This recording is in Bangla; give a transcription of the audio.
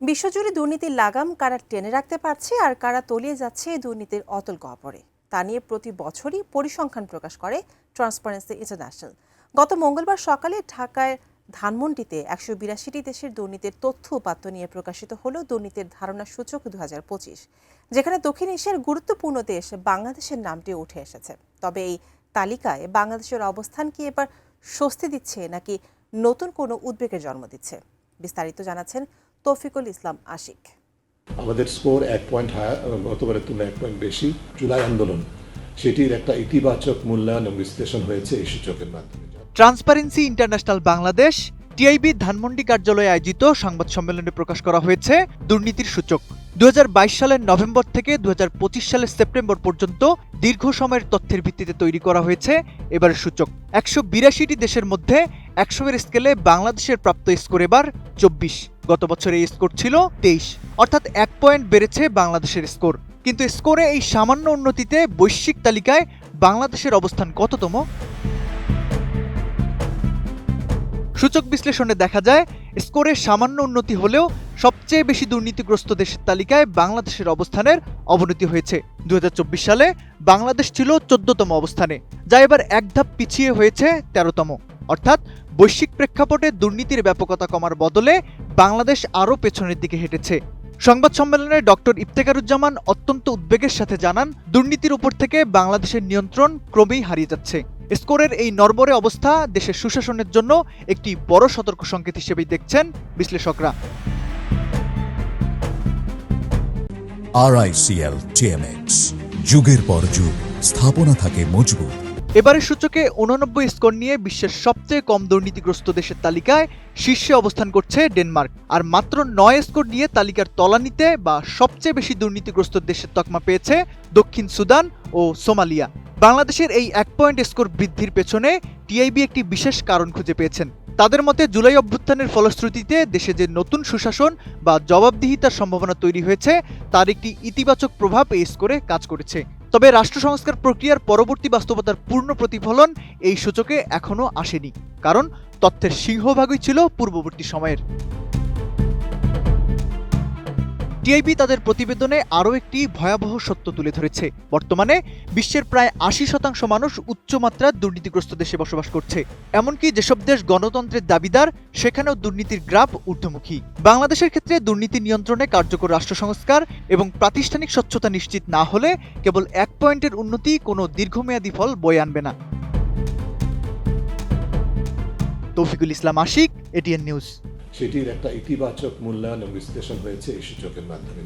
বিশ্বজুড়ে দুর্নীতির লাগাম কারা টেনে রাখতে পারছে আর কারা তলিয়ে যাচ্ছে এই দুর্নীতির অতল গহ্বরে তা নিয়ে প্রতি বছরই পরিসংখ্যান প্রকাশ করে ট্রান্সপারেন্সি ইন্টারন্যাশনাল। গত মঙ্গলবার সকালে ঢাকায় ধানমন্ডিতে ১৮২টি দেশের দুর্নীতির তথ্য উপাত্ত নিয়ে প্রকাশিত হলো দুর্নীতির ধারণা সূচক ২০২৫, যেখানে দক্ষিণ এশিয়ার গুরুত্বপূর্ণ দেশ বাংলাদেশের নামটি উঠে এসেছে। তবে এই তালিকায় বাংলাদেশের অবস্থান কি এবার স্বস্তি দিচ্ছে নাকি নতুন কোনো উদ্বেগের জন্ম দিচ্ছে? বিস্তারিত জানাচ্ছেন তৌফিকুল ইসলাম আশিক। আমাদের স্কোর 1 পয়েন্ট হায়ার, গতবারের তুলনায় 1 পয়েন্ট বেশি। জুলাই আন্দোলন সেটির একটা ইতিবাচক মূল্যায়ন এবং বিশ্লেষণ হয়েছে এই সূচকের মাধ্যমে। Transparency international Bangladesh TIB Dhanmondi কার্যালয়ে আয়োজিত সংবাদ সম্মেলনে প্রকাশ করা হয়েছে দুর্নীতির সূচক। ২০২২ সালের নভেম্বর থেকে ২০২৫ সালের সেপ্টেম্বর পর্যন্ত দীর্ঘ সময়ের তথ্যের ভিত্তিতে তৈরি করা হয়েছে এবারের সূচক। ১৮২টি দেশের মধ্যে ১০০-এর স্কেলে বাংলাদেশের প্রাপ্ত স্কোর এবার ২৪। গত বছর এই স্কোর ছিল ২৩, অর্থাৎ ১ পয়েন্ট বেড়েছে বাংলাদেশের স্কোর। কিন্তু স্কোরে এই সামান্য উন্নতিতে বৈশ্বিক তালিকায় বাংলাদেশের অবস্থান কততম? সূচক বিশ্লেষণে দেখা যায়, স্কোরে সামান্য উন্নতি হলেও সবচেয়ে বেশি দুর্নীতিগ্রস্ত দেশের তালিকায় বাংলাদেশের অবস্থানের অবনতি হয়েছে। ২০২৪ সালে বাংলাদেশ ছিল ১৪তম অবস্থানে, যা এবার এক ধাপ পিছিয়ে হয়েছে ১৩তম। অর্থাৎ বৈশ্বিক প্রেক্ষাপটে দুর্নীতির ব্যাপকতা কমার বদলে বাংলাদেশ আরও পেছনের দিকে হেঁটেছে। সংবাদ সম্মেলনে ডক্টর ইফতেখারুজ্জামান অত্যন্ত উদ্বেগের সাথে জানান, দুর্নীতির উপর থেকে বাংলাদেশের নিয়ন্ত্রণ ক্রমেই হারিয়ে যাচ্ছে। স্কোরের এই নড়বড়ে অবস্থা দেশের সুশাসনের জন্য একটি বড় সতর্ক সংকেত হিসেবেই দেখছেন বিশ্লেষকরা। RICL TMX, যুগের পর যুগ স্থাপনা থাকে মজবুত। এবারের সূচকে ৮৯ স্কোর নিয়ে বিশ্বের সবচেয়ে কম দুর্নীতিগ্রস্ত দেশের তালিকায় শীর্ষে অবস্থান করছে ডেনমার্ক, আর মাত্র ৯ স্কোর নিয়ে তালিকার তলানিতে বা সবচেয়ে বেশি দুর্নীতিগ্রস্ত দেশের তকমা পেয়েছে দক্ষিণ সুদান ও সোমালিয়া। বাংলাদেশের এই ১ পয়েন্ট স্কোর বৃদ্ধির পেছনে টিআইবি একটি বিশেষ কারণ খুঁজে পেয়েছেন। তাদের মতে, জুলাই অভ্যুত্থানের ফলশ্রুতিতে দেশে যে নতুন সুশাসন বা জবাবদিহিতার সম্ভাবনা তৈরি হয়েছে, তার একটি ইতিবাচক প্রভাব এই স্কোরে কাজ করেছে। তবে রাষ্ট্র সংস্কার প্রক্রিয়ার পরবর্তী বাস্তবতার পূর্ণ প্রতিফলন এই সূচকে এখনও আসেনি, কারণ তথ্যের সিংহভাগই ছিল পূর্ববর্তী সময়ের। টিআইবি তাদের প্রতিবেদনে আরও একটি ভয়াবহ সত্য তুলে ধরেছে। বর্তমানে বিশ্বের প্রায় ৮০% মানুষ উচ্চমাত্রার দুর্নীতিগ্রস্ত দেশে বসবাস করছে। এমনকি যেসব দেশ গণতন্ত্রের দাবিদার, সেখানেও দুর্নীতির গ্রাফ ঊর্ধ্বমুখী। বাংলাদেশের ক্ষেত্রে দুর্নীতি নিয়ন্ত্রণে কার্যকর রাষ্ট্র সংস্কার এবং প্রাতিষ্ঠানিক স্বচ্ছতা নিশ্চিত না হলে কেবল ১ পয়েন্টের উন্নতি কোনো দীর্ঘমেয়াদী ফল বয়ে আনবে না। তৌফিকুল ইসলাম আশিক, এটিএন নিউজ। সেটির একটা ইতিবাচক মূল্যায়ন এবং বিশ্লেষণ হয়েছে এই সূচকের মাধ্যমে।